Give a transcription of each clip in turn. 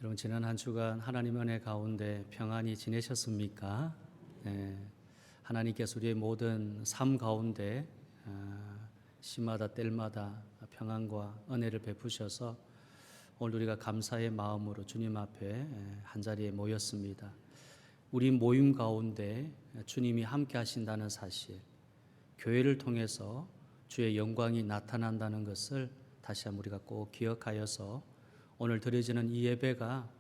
여러분 지난 한 주간 하나님 은혜 가운데 평안히 지내셨습니까? 네, 하나님께서 우리의 모든 삶 가운데 시마다 때마다 평안과 은혜를 베푸셔서 오늘 우리가 감사의 마음으로 주님 앞에 한자리에 모였습니다. 우리 모임 가운데 주님이 함께 하신다는 사실, 교회를 통해서 주의 영광이 나타난다는 것을 다시 한번 우리가 꼭 기억하여서 오늘 드려지는 이 예배가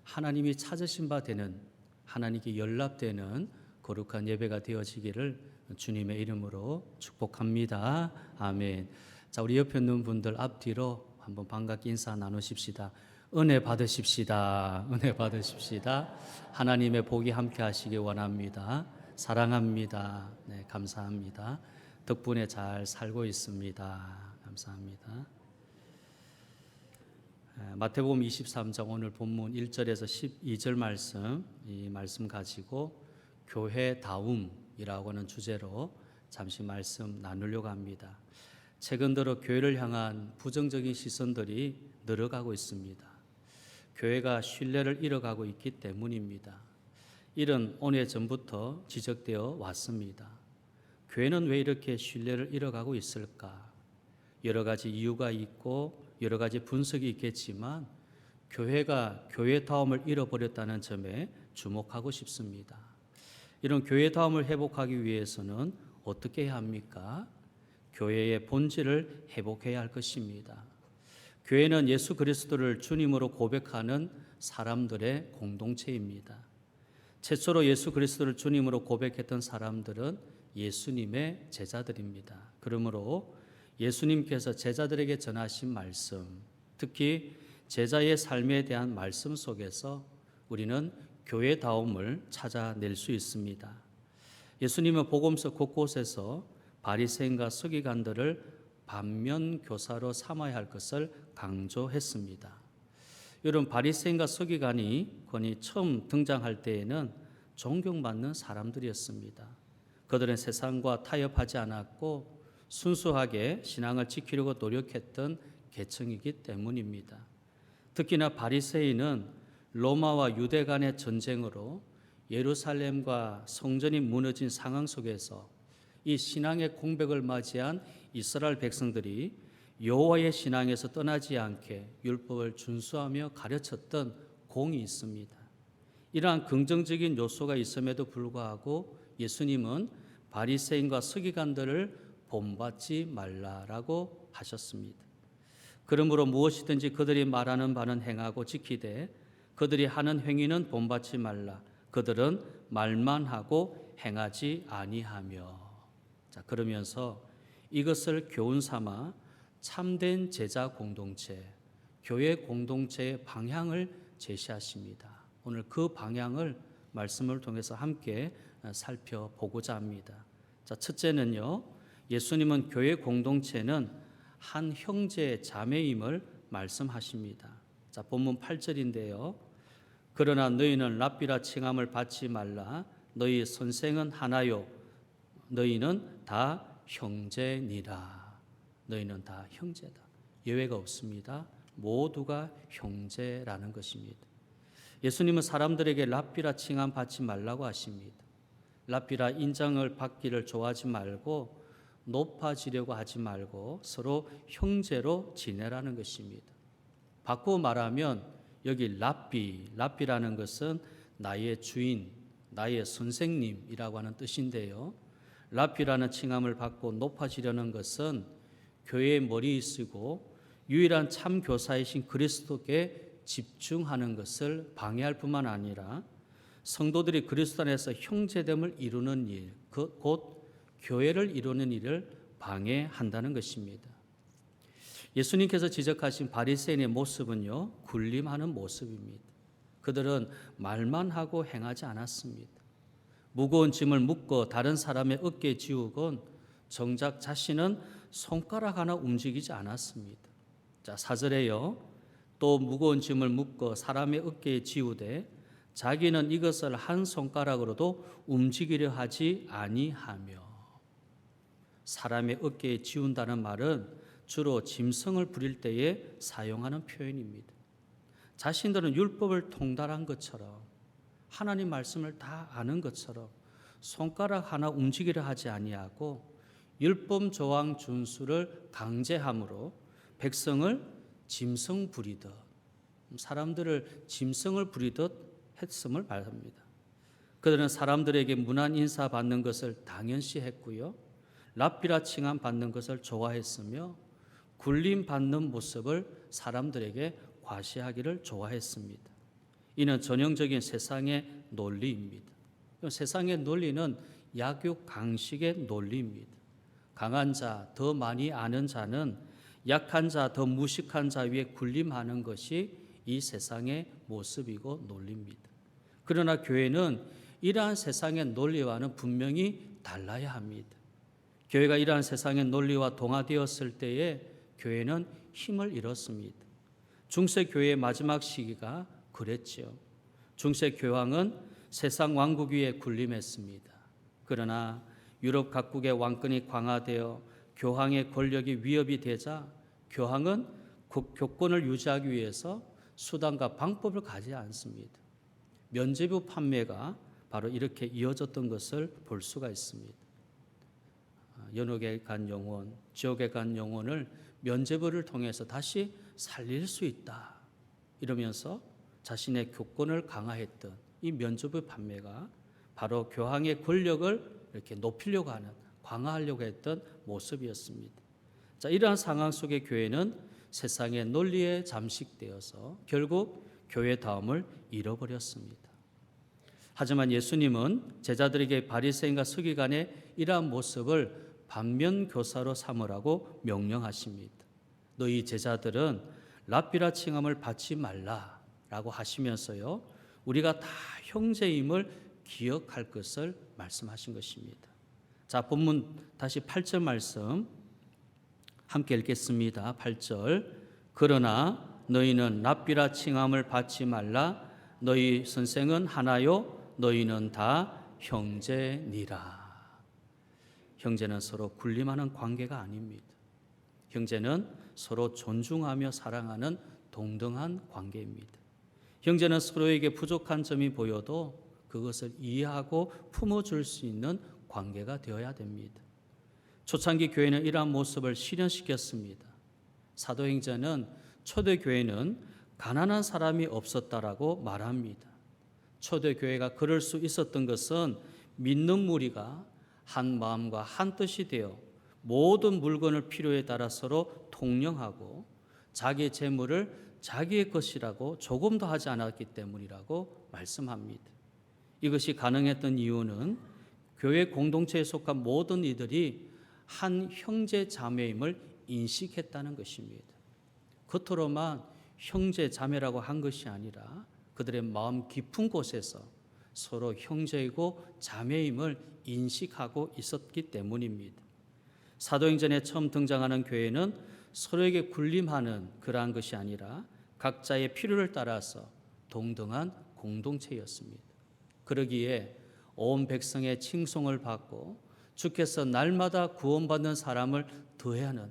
하나님이 찾으신 바 되는, 하나님께 연락되는 거룩한 예배가 되어지기를 주님의 이름으로 축복합니다. 아멘. 자, 우리 옆에 있는 분들 앞뒤로 한번 반갑게 인사 나누십시다. 은혜 받으십시다. 은혜 받으십시다. 하나님의 복이 함께 하시기 원합니다. 사랑합니다. 네, 감사합니다. 덕분에 잘 살고 있습니다. 감사합니다. 마태복음 23장 오늘 본문 1절에서 12절 말씀, 이 말씀 가지고 교회다움이라고 하는 주제로 잠시 말씀 나누려고 합니다. 최근 들어 교회를 향한 부정적인 시선들이 늘어가고 있습니다. 교회가 신뢰를 잃어가고 있기 때문입니다. 이런 오래전부터 지적되어 왔습니다. 교회는 왜 이렇게 신뢰를 잃어가고 있을까? 여러 가지 이유가 있고 여러 가지 분석이 있겠지만 교회가 교회다움을 잃어버렸다는 점에 주목하고 싶습니다. 이런 교회다움을 회복하기 위해서는 어떻게 해야 합니까? 교회의 본질을 회복해야 할 것입니다. 교회는 예수 그리스도를 주님으로 고백하는 사람들의 공동체입니다. 최초로 예수 그리스도를 주님으로 고백했던 사람들은 예수님의 제자들입니다. 그러므로 예수님께서 제자들에게 전하신 말씀, 특히 제자의 삶에 대한 말씀 속에서 우리는 교회다움을 찾아낼 수 있습니다. 예수님은 복음서 곳곳에서 바리새인과 서기관들을 반면교사로 삼아야 할 것을 강조했습니다. 이런 바리새인과 서기관이 처음 등장할 때에는 존경받는 사람들이었습니다. 그들은 세상과 타협하지 않았고 순수하게 신앙을 지키려고 노력했던 계층이기 때문입니다. 특히나 바리새인은 로마와 유대 간의 전쟁으로 예루살렘과 성전이 무너진 상황 속에서 이 신앙의 공백을 맞이한 이스라엘 백성들이 여호와의 신앙에서 떠나지 않게 율법을 준수하며 가르쳤던 공이 있습니다. 이러한 긍정적인 요소가 있음에도 불구하고 예수님은 바리새인과 서기관들을 본받지 말라라고 하셨습니다. 그러므로 무엇이든지 그들이 말하는 바는 행하고 지키되 그들이 하는 행위는 본받지 말라. 그들은 말만 하고 행하지 아니하며. 자, 그러면서 이것을 교훈 삼아 참된 제자 공동체, 교회 공동체의 방향을 제시하십니다. 오늘 그 방향을 말씀을 통해서 함께 살펴보고자 합니다. 자, 첫째는요. 예수님은 교회 공동체는 한 형제 자매임을 말씀하십니다. 자, 본문 8절인데요. 그러나 너희는 랍비라 칭함을 받지 말라. 너희 선생은 하나요. 너희는 다 형제니라. 너희는 다 형제다. 예외가 없습니다. 모두가 형제라는 것입니다. 예수님은 사람들에게 랍비라 칭함 받지 말라고 하십니다. 랍비라 인정을 받기를 좋아하지 말고 높아지려고 하지 말고 서로 형제로 지내라는 것입니다. 바꾸어 말하면 여기 랍비라는 것은 나의 주인, 나의 선생님이라고 하는 뜻인데요. 랍비라는 칭함을 받고 높아지려는 것은 교회의 머리에 쓰고 유일한 참 교사이신 그리스도께 집중하는 것을 방해할 뿐만 아니라 성도들이 그리스도 안에서 형제됨을 이루는 일, 곧 교회를 이루는 일을 방해한다는 것입니다. 예수님께서 지적하신 바리새인의 모습은요, 군림하는 모습입니다. 그들은 말만 하고 행하지 않았습니다. 무거운 짐을 묶어 다른 사람의 어깨에 지우곤 정작 자신은 손가락 하나 움직이지 않았습니다. 자, 4절에요. 또 무거운 짐을 묶어 사람의 어깨에 지우되 자기는 이것을 한 손가락으로도 움직이려 하지 아니하며. 사람의 어깨에 지운다는 말은 주로 짐승을 부릴 때에 사용하는 표현입니다. 자신들은 율법을 통달한 것처럼 하나님 말씀을 다 아는 것처럼 손가락 하나 움직이려 하지 아니하고 율법 조항 준수를 강제함으로 백성을 짐승 부리듯, 사람들을 짐승을 부리듯 했음을 말합니다. 그들은 사람들에게 문안 인사 받는 것을 당연시 했고요, 랍비라 칭함 받는 것을 좋아했으며 굴림 받는 모습을 사람들에게 과시하기를 좋아했습니다. 이는 전형적인 세상의 논리입니다. 세상의 논리는 약육 강식의 논리입니다. 강한 자, 더 많이 아는 자는 약한 자, 더 무식한 자 위에 군림하는 것이 이 세상의 모습이고 논리입니다. 그러나 교회는 이러한 세상의 논리와는 분명히 달라야 합니다. 교회가 이러한 세상의 논리와 동화되었을 때에 교회는 힘을 잃었습니다. 중세 교회의 마지막 시기가 그랬지요. 중세 교황은 세상 왕국 위에 군림했습니다. 그러나 유럽 각국의 왕권이 강화되어 교황의 권력이 위협이 되자 교황은 교권을 유지하기 위해서 수단과 방법을 가지지 않습니다. 면죄부 판매가 바로 이렇게 이어졌던 것을 볼 수가 있습니다. 연옥에 간 영혼, 지옥에 간 영혼을 면죄부를 통해서 다시 살릴 수 있다, 이러면서 자신의 교권을 강화했던 이 면죄부 판매가 바로 교황의 권력을 이렇게 높이려고 하는, 강화하려고 했던 모습이었습니다. 자, 이러한 상황 속에 교회는 세상의 논리에 잠식되어서 결국 교회다움을 잃어버렸습니다. 하지만 예수님은 제자들에게 바리새인과 서기관의 이러한 모습을 반면교사로 삼으라고 명령하십니다. 너희 제자들은 랍비라 칭함을 받지 말라라고 하시면서요, 우리가 다 형제임을 기억할 것을 말씀하신 것입니다. 자, 본문 다시 8절 말씀 함께 읽겠습니다. 8절. 그러나 너희는 랍비라 칭함을 받지 말라. 너희 선생은 하나요, 너희는 다 형제니라. 형제는 서로 군림하는 관계가 아닙니다. 형제는 서로 존중하며 사랑하는 동등한 관계입니다. 형제는 서로에게 부족한 점이 보여도 그것을 이해하고 품어줄 수 있는 관계가 되어야 됩니다. 초창기 교회는 이러한 모습을 실현시켰습니다. 사도행전은 초대교회는 가난한 사람이 없었다라고 말합니다. 초대교회가 그럴 수 있었던 것은 믿는 무리가 한 마음과 한 뜻이 되어 모든 물건을 필요에 따라 서로 통용하고 자기 재물을 자기의 것이라고 조금도 하지 않았기 때문이라고 말씀합니다. 이것이 가능했던 이유는 교회 공동체에 속한 모든 이들이 한 형제 자매임을 인식했다는 것입니다. 겉으로만 형제 자매라고 한 것이 아니라 그들의 마음 깊은 곳에서 서로 형제이고 자매임을 인식하고 있었기 때문입니다. 사도행전에 처음 등장하는 교회는 서로에게 군림하는 그러한 것이 아니라 각자의 필요를 따라서 동등한 공동체였습니다. 그러기에 온 백성의 칭송을 받고 주께서 날마다 구원받는 사람을 더해하는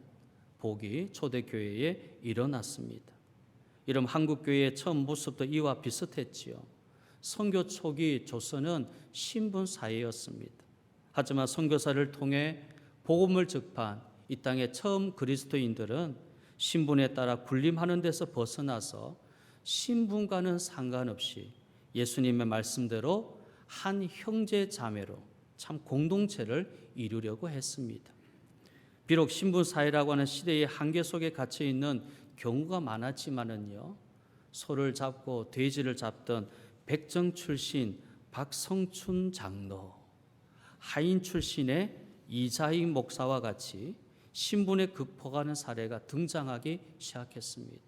복이 초대교회에 일어났습니다. 이런 한국교회의 처음 모습도 이와 비슷했지요. 선교 초기 조선은 신분 사회였습니다. 하지만 선교사를 통해 복음을 접한 이 땅의 처음 그리스도인들은 신분에 따라 군림하는 데서 벗어나서 신분과는 상관없이 예수님의 말씀대로 한 형제 자매로 참 공동체를 이루려고 했습니다. 비록 신분 사회라고 하는 시대의 한계 속에 갇혀 있는 경우가 많았지만은요, 소를 잡고 돼지를 잡던 백정 출신 박성춘 장로, 하인 출신의 이자익 목사와 같이 신분에 극복하는 사례가 등장하기 시작했습니다.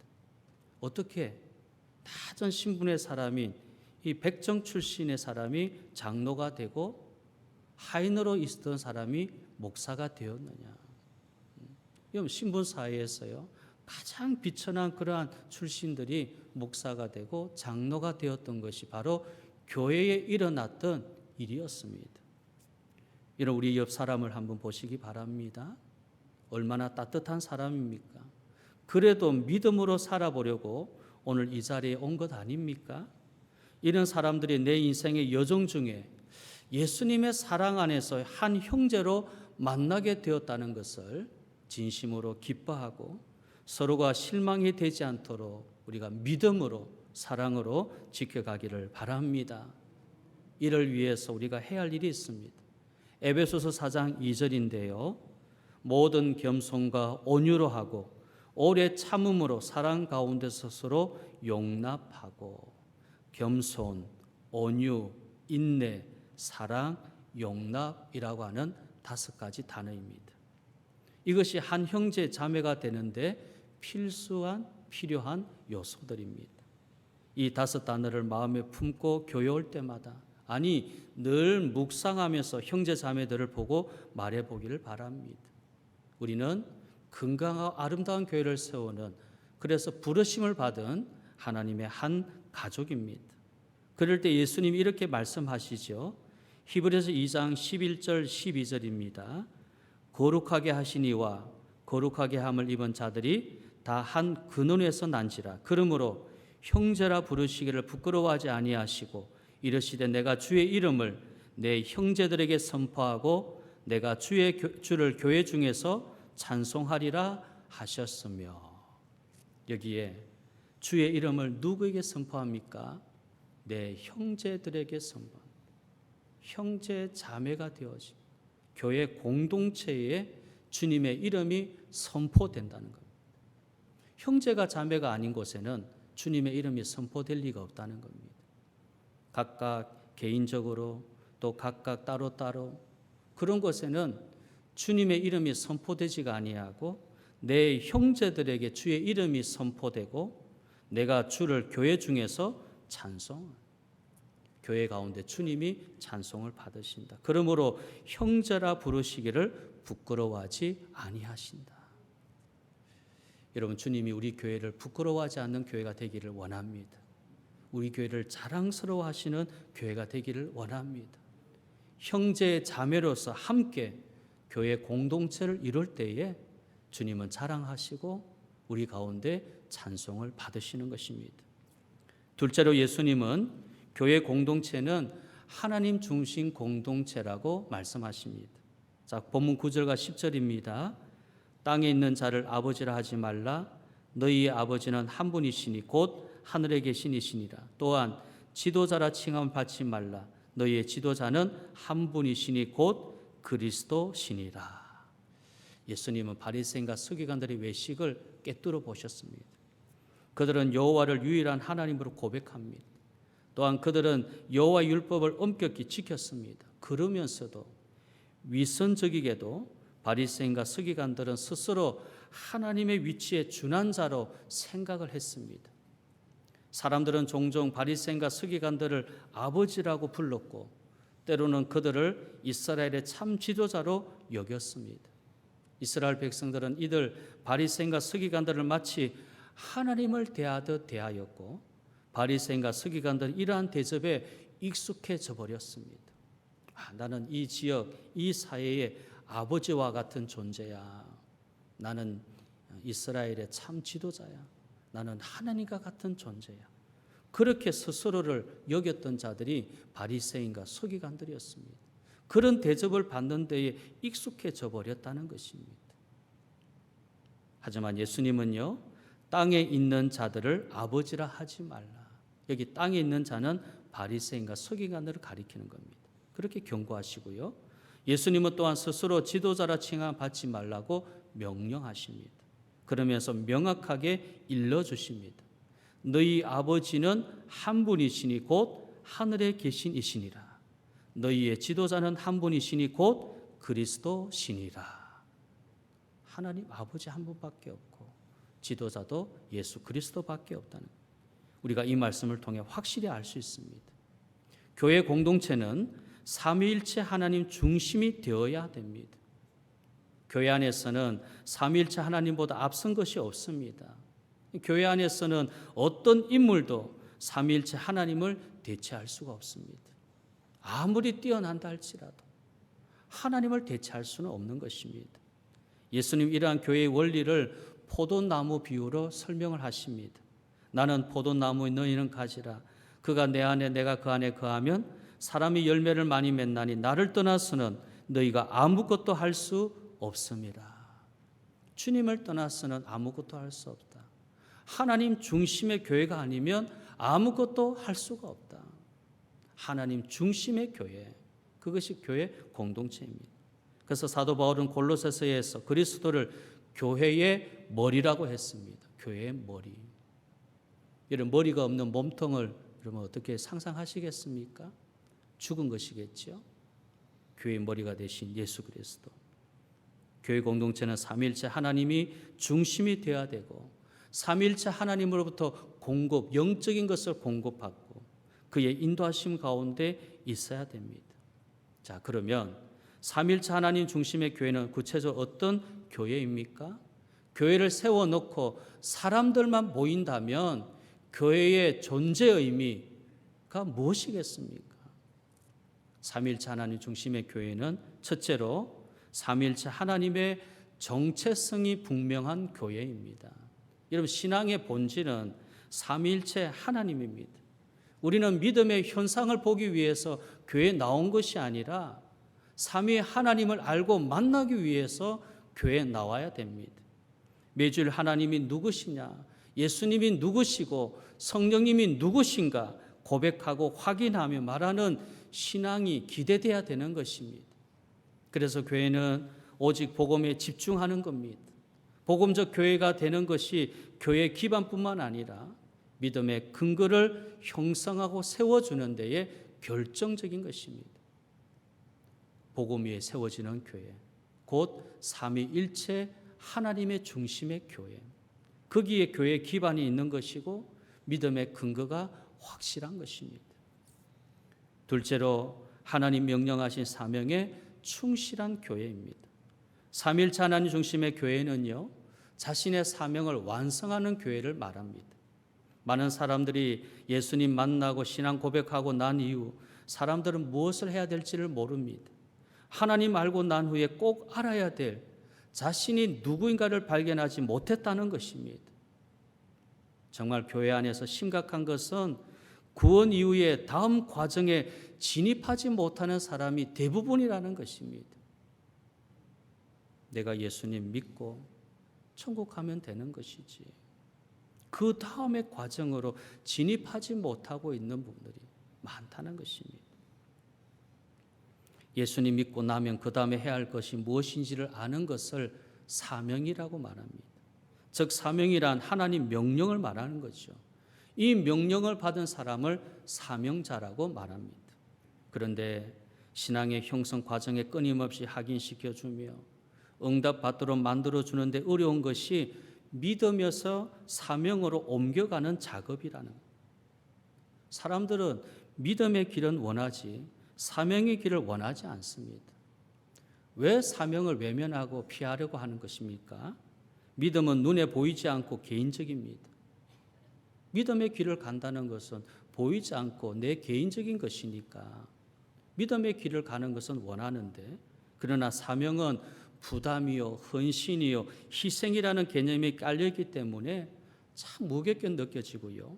어떻게 낮은 신분의 사람인 이 백정 출신의 사람이 장로가 되고 하인으로 있었던 사람이 목사가 되었느냐? 이건 신분 사회에서요, 가장 비천한 그러한 출신들이 목사가 되고 장로가 되었던 것이 바로 교회에 일어났던 일이었습니다. 이런 우리 옆 사람을 한번 보시기 바랍니다. 얼마나 따뜻한 사람입니까? 그래도 믿음으로 살아보려고 오늘 이 자리에 온 것 아닙니까? 이런 사람들이 내 인생의 여정 중에 예수님의 사랑 안에서 한 형제로 만나게 되었다는 것을 진심으로 기뻐하고 서로가 실망이 되지 않도록 우리가 믿음으로 사랑으로 지켜가기를 바랍니다. 이를 위해서 우리가 해야 할 일이 있습니다. 에베소서 4장 2절인데요. 모든 겸손과 온유로 하고 오래 참음으로 사랑 가운데서 서로 용납하고, 겸손, 온유, 인내, 사랑, 용납이라고 하는 5가지 단어입니다. 이것이 한 형제 자매가 되는데 필요한 요소들입니다. 이 5 단어를 마음에 품고 교회 올 때마다, 아니 늘 묵상하면서 형제 자매들을 보고 말해 보기를 바랍니다. 우리는 건강하고 아름다운 교회를 세우는, 그래서 부르심을 받은 하나님의 한 가족입니다. 그럴 때 예수님이 이렇게 말씀하시죠. 히브리서 2장 11절 12절입니다. 거룩하게 하시니와 거룩하게 함을 입은 자들이 다 한 근원에서 난지라. 그러므로 형제라 부르시기를 부끄러워하지 아니하시고 이르시되 내가 주의 이름을 내 형제들에게 선포하고 내가 주를 교회 중에서 찬송하리라 하셨으며. 여기에 주의 이름을 누구에게 선포합니까? 내 형제들에게 선포. 형제 자매가 되어진 교회 공동체에 주님의 이름이 선포된다는 겁니다. 형제가 자매가 아닌 곳에는 주님의 이름이 선포될 리가 없다는 겁니다. 각각 개인적으로 또 각각 따로따로 그런 곳에는 주님의 이름이 선포되지가 아니하고 내 형제들에게 주의 이름이 선포되고 내가 주를 교회 중에서 찬송, 교회 가운데 주님이 찬송을 받으신다. 그러므로 형제라 부르시기를 부끄러워하지 아니하신다. 여러분, 주님이 우리 교회를 부끄러워하지 않는 교회가 되기를 원합니다. 우리 교회를 자랑스러워하시는 교회가 되기를 원합니다. 형제 자매로서 함께 교회 공동체를 이룰 때에 주님은 자랑하시고 우리 가운데 찬송을 받으시는 것입니다. 둘째로 예수님은 교회 공동체는 하나님 중심 공동체라고 말씀하십니다. 자, 본문 9절과 10절입니다. 땅에 있는 자를 아버지라 하지 말라. 너희의 아버지는 한 분이시니 곧 하늘에 계시니시니라. 또한 지도자라 칭함을 받지 말라. 너희의 지도자는 한 분이시니 곧 그리스도시니라. 예수님은 바리새인과 서기관들의 외식을 꿰뚫어 보셨습니다. 그들은 여호와를 유일한 하나님으로 고백합니다. 또한 그들은 여호와 율법을 엄격히 지켰습니다. 그러면서도 위선적이게도 바리새인과 서기관들은 스스로 하나님의 위치에 준한 자로 생각을 했습니다. 사람들은 종종 바리새인과 서기관들을 아버지라고 불렀고 때로는 그들을 이스라엘의 참 지도자로 여겼습니다. 이스라엘 백성들은 이들 바리새인과 서기관들을 마치 하나님을 대하듯 대하였고 바리새인과 서기관들은 이러한 대접에 익숙해져 버렸습니다. 나는 이 지역, 이 사회의 아버지와 같은 존재야. 나는 이스라엘의 참 지도자야. 나는 하나님과 같은 존재야. 그렇게 스스로를 여겼던 자들이 바리새인과 서기관들이었습니다. 그런 대접을 받는 데에 익숙해져 버렸다는 것입니다. 하지만 예수님은요, 땅에 있는 자들을 아버지라 하지 말라. 여기 땅에 있는 자는 바리새인과 서기관들을 가리키는 겁니다. 그렇게 경고하시고요. 예수님은 또한 스스로 지도자라 칭함 받지 말라고 명령하십니다. 그러면서 명확하게 일러주십니다. 너희 아버지는 한 분이시니 곧 하늘에 계신 이시니라. 너희의 지도자는 한 분이시니 곧 그리스도시니라. 하나님 아버지 한 분밖에 없고 지도자도 예수 그리스도밖에 없다는 것. 우리가 이 말씀을 통해 확실히 알 수 있습니다. 교회 공동체는 삼위일체 하나님 중심이 되어야 됩니다. 교회 안에서는 삼위일체 하나님보다 앞선 것이 없습니다. 교회 안에서는 어떤 인물도 삼위일체 하나님을 대체할 수가 없습니다. 아무리 뛰어난다 할지라도 하나님을 대체할 수는 없는 것입니다. 예수님 이러한 교회의 원리를 포도나무 비유로 설명을 하십니다. 나는 포도나무 너희는 가지라. 그가 내 안에 내가 그 안에 거하면 사람이 열매를 많이 맺나니 나를 떠나서는 너희가 아무것도 할 수 없음이라. 주님을 떠나서는 아무것도 할 수 없다. 하나님 중심의 교회가 아니면 아무것도 할 수가 없다. 하나님 중심의 교회, 그것이 교회 공동체입니다. 그래서 사도 바울은 골로새서에서 그리스도를 교회의 머리라고 했습니다. 교회의 머리. 이런 머리가 없는 몸통을 여러분 어떻게 상상하시겠습니까? 죽은 것이겠죠. 교회의 머리가 되신 예수 그리스도. 교회 공동체는 삼위일체 하나님이 중심이 되어야 되고 삼위일체 하나님으로부터 공급, 영적인 것을 공급받고 그의 인도하심 가운데 있어야 됩니다. 자, 그러면 삼위일체 하나님 중심의 교회는 구체적으로 어떤 교회입니까? 교회를 세워놓고 사람들만 모인다면 교회의 존재 의미가 무엇이겠습니까? 삼위일체 하나님 중심의 교회는 첫째로 삼위일체 하나님의 정체성이 분명한 교회입니다. 여러분, 신앙의 본질은 삼위일체 하나님입니다. 우리는 믿음의 현상을 보기 위해서 교회에 나온 것이 아니라 삼위 하나님을 알고 만나기 위해서 교회에 나와야 됩니다. 매주일 하나님이 누구시냐, 예수님이 누구시고 성령님이 누구신가 고백하고 확인하며 말하는 신앙이 기대돼야 되는 것입니다. 그래서 교회는 오직 복음에 집중하는 겁니다. 복음적 교회가 되는 것이 교회 기반뿐만 아니라 믿음의 근거를 형성하고 세워주는 데에 결정적인 것입니다. 복음 위에 세워지는 교회, 곧 삼위일체 하나님의 중심의 교회, 거기에 교회의 기반이 있는 것이고 믿음의 근거가 확실한 것입니다. 둘째로 하나님 명령하신 사명에 충실한 교회입니다. 삼위일체 하나님 중심의 교회는요, 자신의 사명을 완성하는 교회를 말합니다. 많은 사람들이 예수님 만나고 신앙 고백하고 난 이후 사람들은 무엇을 해야 될지를 모릅니다. 하나님 알고 난 후에 꼭 알아야 될 자신이 누구인가를 발견하지 못했다는 것입니다. 정말 교회 안에서 심각한 것은 구원 이후에 다음 과정에 진입하지 못하는 사람이 대부분이라는 것입니다. 내가 예수님 믿고 천국 가면 되는 것이지, 그 다음의 과정으로 진입하지 못하고 있는 분들이 많다는 것입니다. 예수님 믿고 나면 그 다음에 해야 할 것이 무엇인지를 아는 것을 사명이라고 말합니다. 즉 사명이란 하나님 명령을 말하는 거죠. 이 명령을 받은 사람을 사명자라고 말합니다. 그런데 신앙의 형성 과정에 끊임없이 확인시켜주며 응답받도록 만들어주는데 어려운 것이 믿음에서 사명으로 옮겨가는 작업이라는 거예요. 사람들은 믿음의 길은 원하지 사명의 길을 원하지 않습니다. 왜 사명을 외면하고 피하려고 하는 것입니까? 믿음은 눈에 보이지 않고 개인적입니다. 믿음의 길을 간다는 것은 보이지 않고 내 개인적인 것이니까 믿음의 길을 가는 것은 원하는데, 그러나 사명은 부담이요, 헌신이요, 희생이라는 개념이 깔려있기 때문에 참 무겁게 느껴지고요.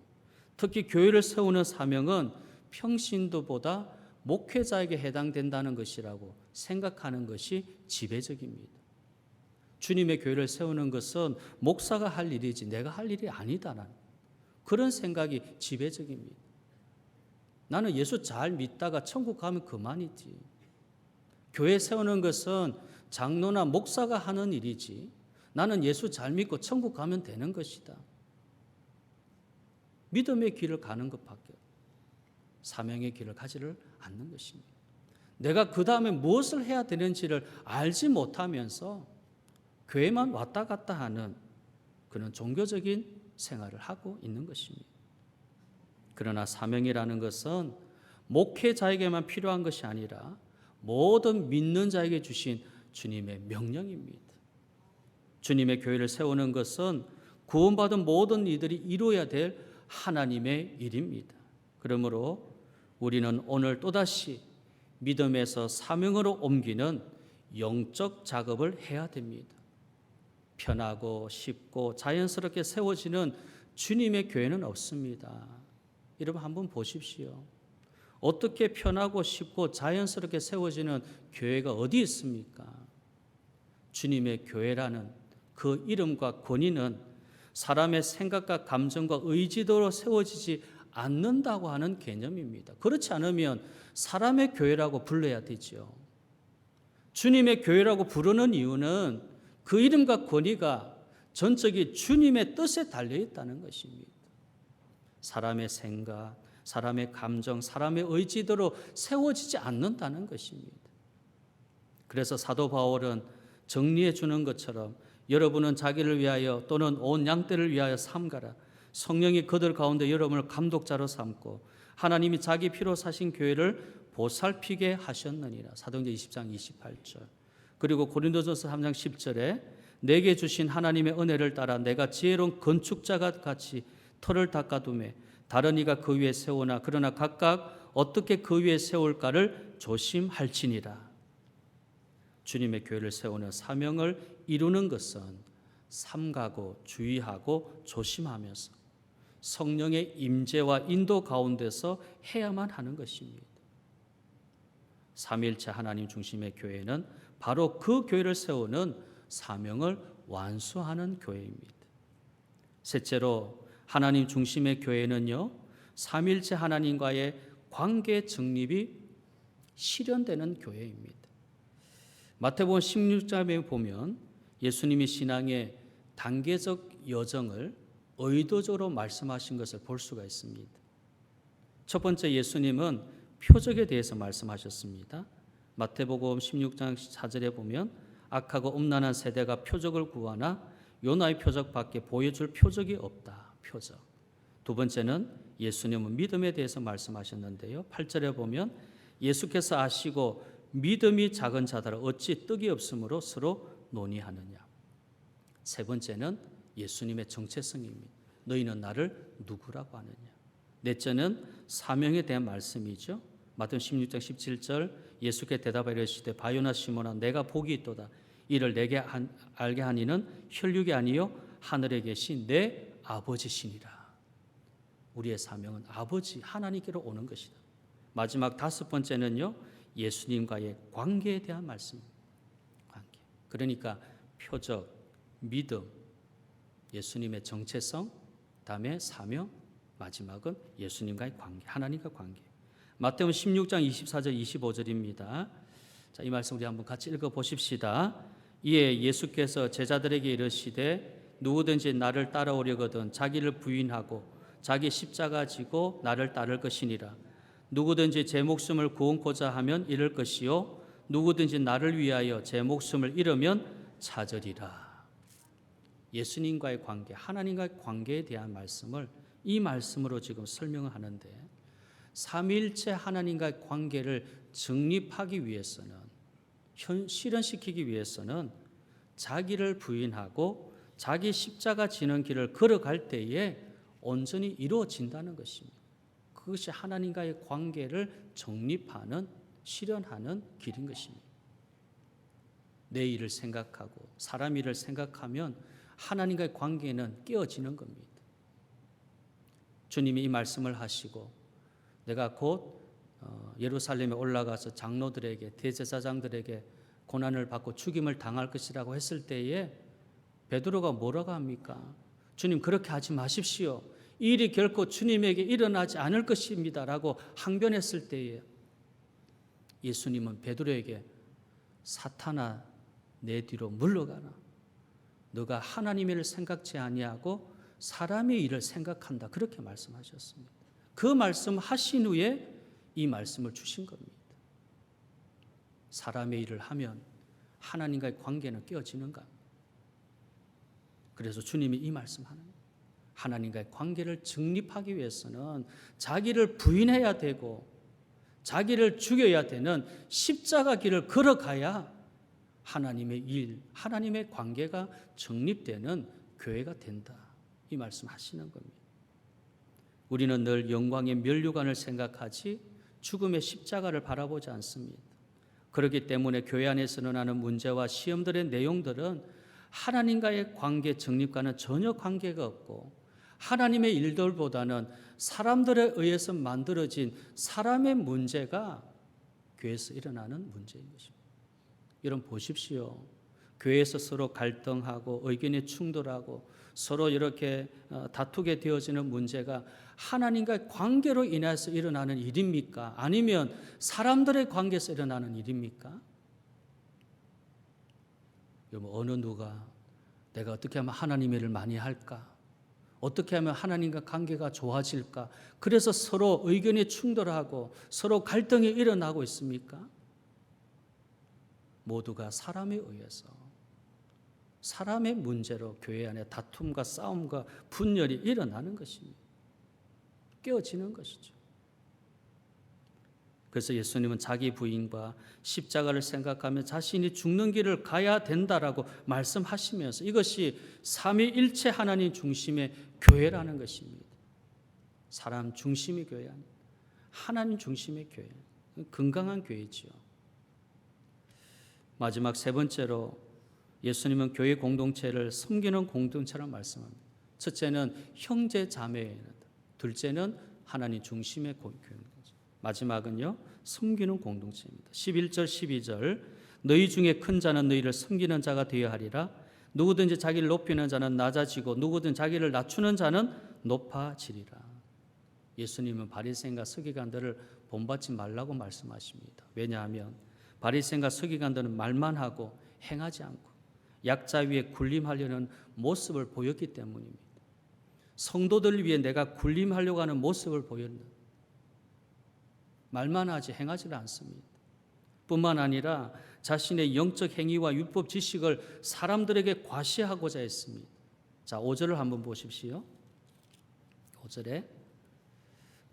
특히 교회를 세우는 사명은 평신도보다 목회자에게 해당된다는 것이라고 생각하는 것이 지배적입니다. 주님의 교회를 세우는 것은 목사가 할 일이지 내가 할 일이 아니다라는 그런 생각이 지배적입니다. 나는 예수 잘 믿다가 천국 가면 그만이지. 교회 세우는 것은 장로나 목사가 하는 일이지 나는 예수 잘 믿고 천국 가면 되는 것이다. 믿음의 길을 가는 것밖에 사명의 길을 가지를 않는 것입니다. 내가 그 다음에 무엇을 해야 되는지를 알지 못하면서 교회만 왔다 갔다 하는 그런 종교적인 생활을 하고 있는 것입니다. 그러나 사명이라는 것은 목회자에게만 필요한 것이 아니라 모든 믿는 자에게 주신 주님의 명령입니다. 주님의 교회를 세우는 것은 구원받은 모든 이들이 이루어야 될 하나님의 일입니다. 그러므로 우리는 오늘 또다시 믿음에서 사명으로 옮기는 영적 작업을 해야 됩니다. 편하고 쉽고 자연스럽게 세워지는 주님의 교회는 없습니다. 여러분 한번 보십시오. 어떻게 편하고 쉽고 자연스럽게 세워지는 교회가 어디 있습니까? 주님의 교회라는 그 이름과 권위는 사람의 생각과 감정과 의지대로 세워지지 않는다고 하는 개념입니다. 그렇지 않으면 사람의 교회라고 불러야 되죠. 주님의 교회라고 부르는 이유는 그 이름과 권위가 전적이 주님의 뜻에 달려 있다는 것입니다. 사람의 생각, 사람의 감정, 사람의 의지대로 세워지지 않는다는 것입니다. 그래서 사도 바울은 정리해 주는 것처럼 여러분은 자기를 위하여 또는 온 양떼를 위하여 삼가라. 성령이 그들 가운데 여러분을 감독자로 삼고 하나님이 자기 피로 사신 교회를 보살피게 하셨느니라. 사도행전 20장 28절. 그리고 고린도전서 3장 10절에 내게 주신 하나님의 은혜를 따라 내가 지혜로운 건축자가 같이 터를 닦아두매 다른 이가 그 위에 세우나 그러나 각각 어떻게 그 위에 세울까를 조심할지니라. 주님의 교회를 세우는 사명을 이루는 것은 삼가고 주의하고 조심하면서 성령의 임재와 인도 가운데서 해야만 하는 것입니다. 삼위일체 하나님 중심의 교회는 바로 그 교회를 세우는 사명을 완수하는 교회입니다. 셋째로 하나님 중심의 교회는요, 삼위일체 하나님과의 관계 정립이 실현되는 교회입니다. 마태복음 16장에 보면 예수님이 신앙의 단계적 여정을 의도적으로 말씀하신 것을 볼 수가 있습니다. 첫 번째, 예수님은 표적에 대해서 말씀하셨습니다. 마태복음 16장 4절에 보면 악하고 음란한 세대가 표적을 구하나 요나의 표적밖에 보여줄 표적이 없다. 표적. 두 번째는 예수님은 믿음에 대해서 말씀하셨는데요. 8절에 보면 예수께서 아시고 믿음이 작은 자들아 어찌 떡이 없으므로 서로 논의하느냐. 세 번째는 예수님의 정체성입니다. 너희는 나를 누구라고 하느냐. 넷째는 사명에 대한 말씀이죠. 마태복음 16장 17절 예수께 대답하여 이르시되 바요나 시몬아 내가 복이 있도다. 이를 내게 알게 하니는 혈육이 아니요 하늘에 계신 내 아버지시니라. 우리의 사명은 아버지 하나님께로 오는 것이다. 마지막 다섯 번째는요, 예수님과의 관계에 대한 말씀입니다. 관계. 그러니까 표적, 믿음, 예수님의 정체성, 다음에 사명, 마지막은 예수님과의 관계, 하나님과 관계. 마태복음 16장 24절 25절입니다. 자, 이 말씀 우리 한번 같이 읽어 보십시다. 이에 예수께서 제자들에게 이르시되 누구든지 나를 따라오려거든 자기를 부인하고 자기 십자가 지고 나를 따를 것이니라. 누구든지 제 목숨을 구원코자 하면 잃을 것이요 누구든지 나를 위하여 제 목숨을 잃으면 찾으리라. 예수님과의 관계, 하나님과의 관계에 대한 말씀을 이 말씀으로 지금 설명을 하는데, 삼위일체 하나님과의 관계를 정립하기 위해서는, 실현시키기 위해서는 자기를 부인하고 자기 십자가 지는 길을 걸어갈 때에 온전히 이루어진다는 것입니다. 그것이 하나님과의 관계를 정립하는, 실현하는 길인 것입니다. 내 일을 생각하고 사람 일을 생각하면 하나님과의 관계는 깨어지는 겁니다. 주님이 이 말씀을 하시고 내가 곧 예루살렘에 올라가서 장로들에게 대제사장들에게 고난을 받고 죽임을 당할 것이라고 했을 때에 베드로가 뭐라고 합니까? 주님 그렇게 하지 마십시오. 이 일이 결코 주님에게 일어나지 않을 것입니다 라고 항변했을 때에 예수님은 베드로에게 사탄아 내 뒤로 물러가라. 너가 하나님의 일을 생각지 아니하고 사람의 일을 생각한다. 그렇게 말씀하셨습니다. 그 말씀 하신 후에 이 말씀을 주신 겁니다. 사람의 일을 하면 하나님과의 관계는 깨어지는가? 그래서 주님이 이 말씀하는 거예요. 하나님과의 관계를 정립하기 위해서는 자기를 부인해야 되고 자기를 죽여야 되는 십자가 길을 걸어가야 하나님의 일, 하나님의 관계가 정립되는 교회가 된다. 이 말씀하시는 겁니다. 우리는 늘 영광의 면류관을 생각하지 죽음의 십자가를 바라보지 않습니다. 그렇기 때문에 교회 안에서 일어나는 문제와 시험들의 내용들은 하나님과의 관계 정립과는 전혀 관계가 없고 하나님의 일들보다는 사람들에 의해서 만들어진 사람의 문제가 교회에서 일어나는 문제인 것입니다. 여러분 보십시오. 교회에서 서로 갈등하고 의견이 충돌하고 서로 이렇게 다투게 되어지는 문제가 하나님과의 관계로 인해서 일어나는 일입니까? 아니면 사람들의 관계에서 일어나는 일입니까? 여러분 어느 누가 내가 어떻게 하면 하나님의 일을 많이 할까? 어떻게 하면 하나님과 관계가 좋아질까? 그래서 서로 의견이 충돌하고 서로 갈등이 일어나고 있습니까? 모두가 사람에 의해서 사람의 문제로 교회 안에 다툼과 싸움과 분열이 일어나는 것입니다. 깨어지는 것이죠. 그래서 예수님은 자기 부인과 십자가를 생각하며 자신이 죽는 길을 가야 된다라고 말씀하시면서 이것이 삼위일체 하나님 중심의 교회라는 것입니다. 사람 중심의 교회 아닙니다. 하나님 중심의 교회, 건강한 교회지요. 마지막 세 번째로 예수님은 교회 공동체를 섬기는 공동체라고 말씀합니다. 첫째는 형제 자매입니다. 둘째는 하나님 중심의 교회. 마지막은요, 섬기는 공동체입니다. 11절 12절 너희 중에 큰 자는 너희를 섬기는 자가 되어야 하리라. 누구든지 자기를 높이는 자는 낮아지고 누구든 자기를 낮추는 자는 높아지리라. 예수님은 바리새인과 서기관들을 본받지 말라고 말씀하십니다. 왜냐하면 바리새인과 서기관들은 말만 하고 행하지 않고 약자 위에 군림하려는 모습을 보였기 때문입니다. 성도들 위해 내가 군림하려고 하는 모습을 보였는데 말만 하지 행하지를 않습니다. 뿐만 아니라 자신의 영적 행위와 율법 지식을 사람들에게 과시하고자 했습니다. 자, 5절을 한번 보십시오. 5절에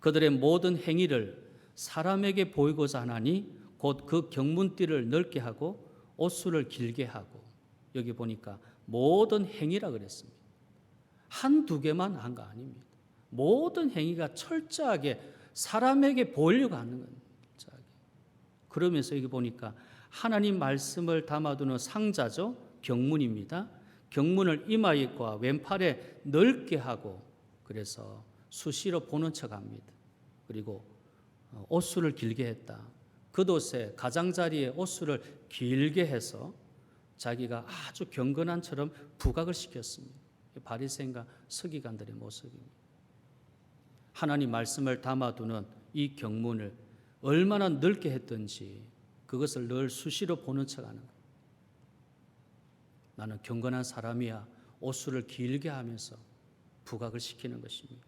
그들의 모든 행위를 사람에게 보이고자 하나니 곧 그 경문띠를 넓게 하고 옷수를 길게 하고, 여기 보니까 모든 행위라 그랬습니다. 한두 개만 한 거 아닙니다. 모든 행위가 철저하게 사람에게 보이려고 하는 겁니다. 그러면서 여기 보니까 하나님 말씀을 담아두는 상자죠. 경문입니다. 경문을 이마과 왼팔에 넓게 하고 그래서 수시로 보는 척합니다. 그리고 옷수를 길게 했다. 겉옷에 가장자리에 옷수를 길게 해서 자기가 아주 경건한처럼 부각을 시켰습니다. 바리새인과 서기관들의 모습입니다. 하나님 말씀을 담아두는 이 경문을 얼마나 넓게 했던지 그것을 늘 수시로 보는 척하는 거예요. 나는 경건한 사람이야. 옷수를 길게 하면서 부각을 시키는 것입니다.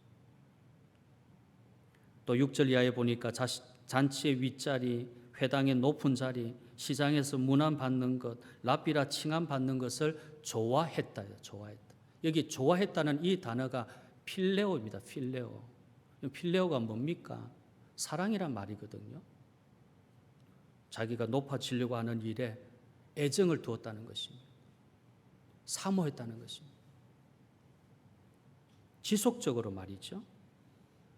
또 6절 이하에 보니까 잔치의 윗자리, 회당의 높은 자리, 시장에서 문안 받는 것, 랍비라 칭함 받는 것을 좋아했다. 좋아했다. 여기 좋아했다는 이 단어가 필레오입니다. 필레오. 필레오가 뭡니까? 사랑이란 말이거든요. 자기가 높아지려고 하는 일에 애정을 두었다는 것입니다. 사모했다는 것입니다. 지속적으로 말이죠.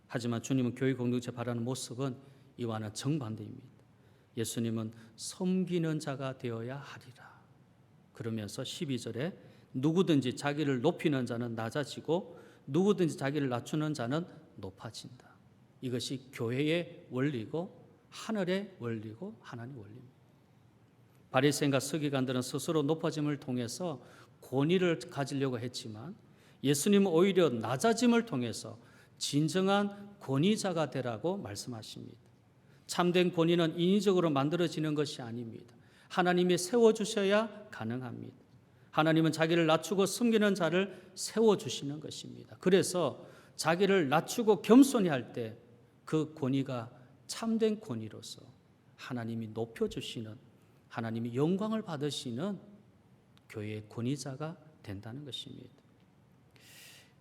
하지만 주님은 교회 공동체 바라는 모습은 이와는 정반대입니다. 예수님은 섬기는 자가 되어야 하리라. 그러면서 12절에 누구든지 자기를 높이는 자는 낮아지고 누구든지 자기를 낮추는 자는 높아진다. 이것이 교회의 원리고 하늘의 원리고 하나님의 원리입니다. 바리새인과 서기관들은 스스로 높아짐을 통해서 권위를 가지려고 했지만 예수님은 오히려 낮아짐을 통해서 진정한 권위자가 되라고 말씀하십니다. 참된 권위는 인위적으로 만들어지는 것이 아닙니다. 하나님이 세워주셔야 가능합니다. 하나님은 자기를 낮추고 섬기는 자를 세워주시는 것입니다. 그래서 자기를 낮추고 겸손히 할 때 그 권위가 참된 권위로서 하나님이 높여주시는, 하나님이 영광을 받으시는 교회의 권위자가 된다는 것입니다.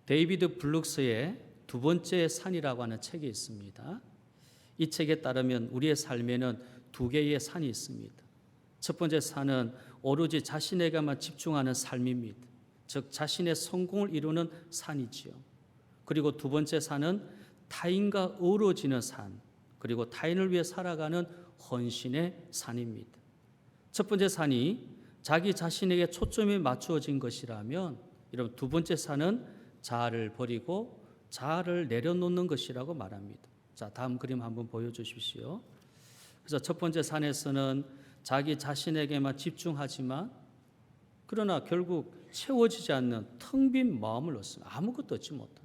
데이비드 블룩스의 두 번째 산이라고 하는 책이 있습니다. 이 책에 따르면 우리의 삶에는 두 개의 산이 있습니다. 첫 번째 산은 오로지 자신에게만 집중하는 삶입니다. 즉 자신의 성공을 이루는 산이지요. 그리고 두 번째 산은 타인과 어우러지는 산, 그리고 타인을 위해 살아가는 헌신의 산입니다. 첫 번째 산이 자기 자신에게 초점이 맞추어진 것이라면, 여러분 두 번째 산은 자아를 버리고 자아를 내려놓는 것이라고 말합니다. 자, 다음 그림 한번 보여주십시오. 그래서 첫 번째 산에서는 자기 자신에게만 집중하지만 그러나 결국 채워지지 않는 텅 빈 마음을 얻습니다. 아무것도 얻지 못한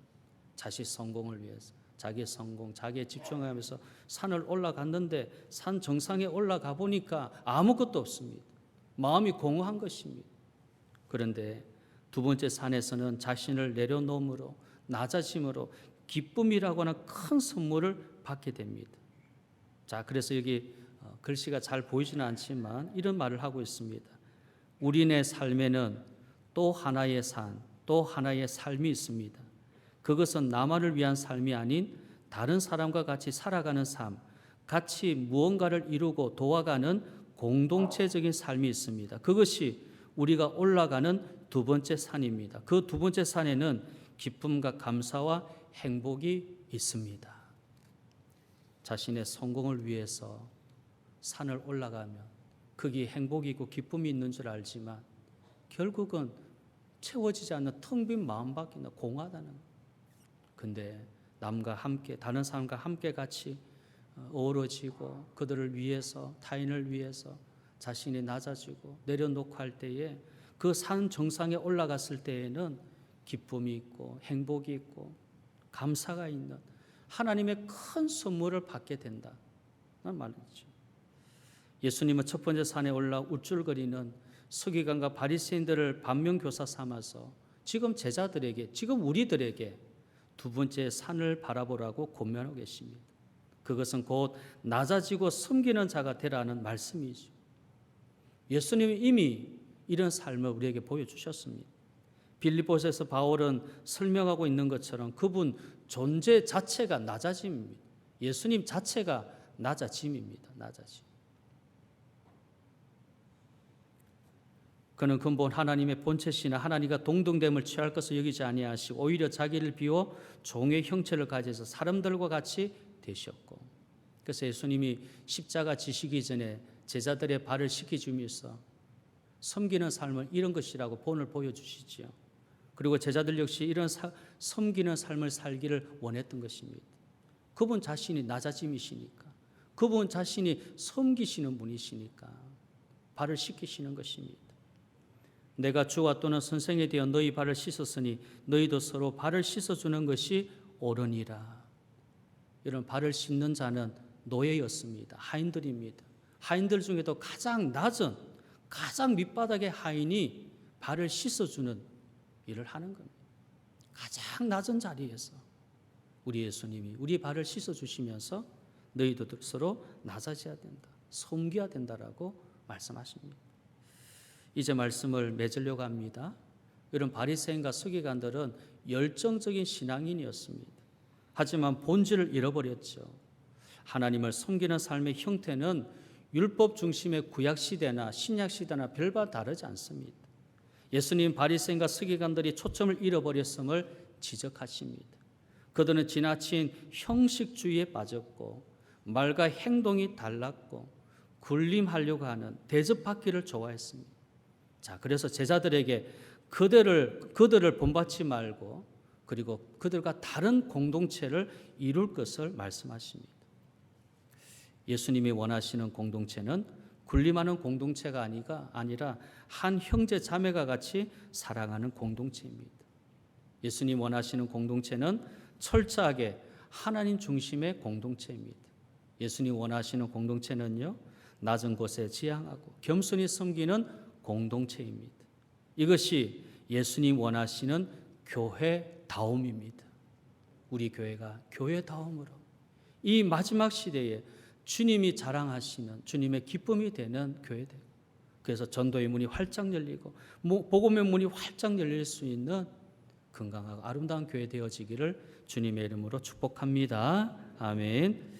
자신 성공을 위해서 자기의 성공, 자기에 집중하면서 산을 올라갔는데 산 정상에 올라가 보니까 아무것도 없습니다. 마음이 공허한 것입니다. 그런데 두 번째 산에서는 자신을 내려놓음으로 낮아짐으로 기쁨이라고 하는 큰 선물을 받게 됩니다. 자, 그래서 여기 글씨가 잘 보이지는 않지만 이런 말을 하고 있습니다. 우리네 삶에는 또 하나의 산, 또 하나의 삶이 있습니다. 그것은 나만을 위한 삶이 아닌 다른 사람과 같이 살아가는 삶, 같이 무언가를 이루고 도와가는 공동체적인 삶이 있습니다. 그것이 우리가 올라가는 두 번째 산입니다. 그 두 번째 산에는 기쁨과 감사와 행복이 있습니다. 자신의 성공을 위해서 산을 올라가면 거기에 행복이 있고 기쁨이 있는 줄 알지만 결국은 채워지지 않는 텅 빈 마음밖에 공허하다는 거예요. 근데 남과 함께 다른 사람과 함께 같이 어우러지고 그들을 위해서 타인을 위해서 자신이 낮아지고 내려놓고 할 때에 그 산 정상에 올라갔을 때에는 기쁨이 있고 행복이 있고 감사가 있는 하나님의 큰 선물을 받게 된다는 말이죠. 예수님은 첫 번째 산에 올라 우쭐거리는 서기관과 바리새인들을 반면교사 삼아서 지금 제자들에게, 지금 우리들에게 두 번째 산을 바라보라고 권면하고 계십니다. 그것은 곧 낮아지고 섬기는 자가 되라는 말씀이죠. 예수님이 이미 이런 삶을 우리에게 보여주셨습니다. 빌립보서에서 바울은 설명하고 있는 것처럼 그분 존재 자체가 낮아짐입니다. 예수님 자체가 낮아짐입니다. 낮아짐. 그는 근본 하나님의 본체시나 하나님과 동등됨을 취할 것을 여기지 아니하시고 오히려 자기를 비워 종의 형체를 가져서 사람들과 같이 되셨고, 그래서 예수님이 십자가 지시기 전에 제자들의 발을 씻기주면서 섬기는 삶을 이런 것이라고 본을 보여주시지요. 그리고 제자들 역시 이런 섬기는 삶을 살기를 원했던 것입니다. 그분 자신이 낮아짐이시니까, 그분 자신이 섬기시는 분이시니까 발을 씻기시는 것입니다. 내가 주와 또는 선생에 되어 너희 발을 씻었으니 너희도 서로 발을 씻어주는 것이 옳으니라. 이런 발을 씻는 자는 노예였습니다. 하인들입니다. 하인들 중에도 가장 낮은, 가장 밑바닥의 하인이 발을 씻어주는 일을 하는 겁니다. 가장 낮은 자리에서 우리 예수님이 우리 발을 씻어주시면서 너희도 서로 낮아져야 된다, 섬겨야 된다라고 말씀하십니다. 이제 말씀을 맺으려고 합니다. 이런 바리새인과 서기관들은 열정적인 신앙인이었습니다. 하지만 본질을 잃어버렸죠. 하나님을 섬기는 삶의 형태는 율법 중심의 구약시대나 신약시대나 별반 다르지 않습니다. 예수님 바리새인과 서기관들이 초점을 잃어버렸음을 지적하십니다. 그들은 지나친 형식주의에 빠졌고 말과 행동이 달랐고 군림하려고 하는 대접받기를 좋아했습니다. 자, 그래서 제자들에게 그들을 본받지 말고 그리고 그들과 다른 공동체를 이룰 것을 말씀하십니다. 예수님이 원하시는 공동체는 군림하는 공동체가 아니라 한 형제 자매가 같이 사랑하는 공동체입니다. 예수님 원하시는 공동체는 철저하게 하나님 중심의 공동체입니다. 예수님 원하시는 공동체는요, 낮은 곳에 지향하고 겸손히 섬기는 공동체입니다. 이것이 예수님 원하시는 교회다움입니다. 우리 교회가 교회다움으로 이 마지막 시대에 주님이 자랑하시는 주님의 기쁨이 되는 교회들. 그래서 전도의 문이 활짝 열리고 복음의 문이 활짝 열릴 수 있는 건강하고 아름다운 교회 되어지기를 주님의 이름으로 축복합니다. 아멘.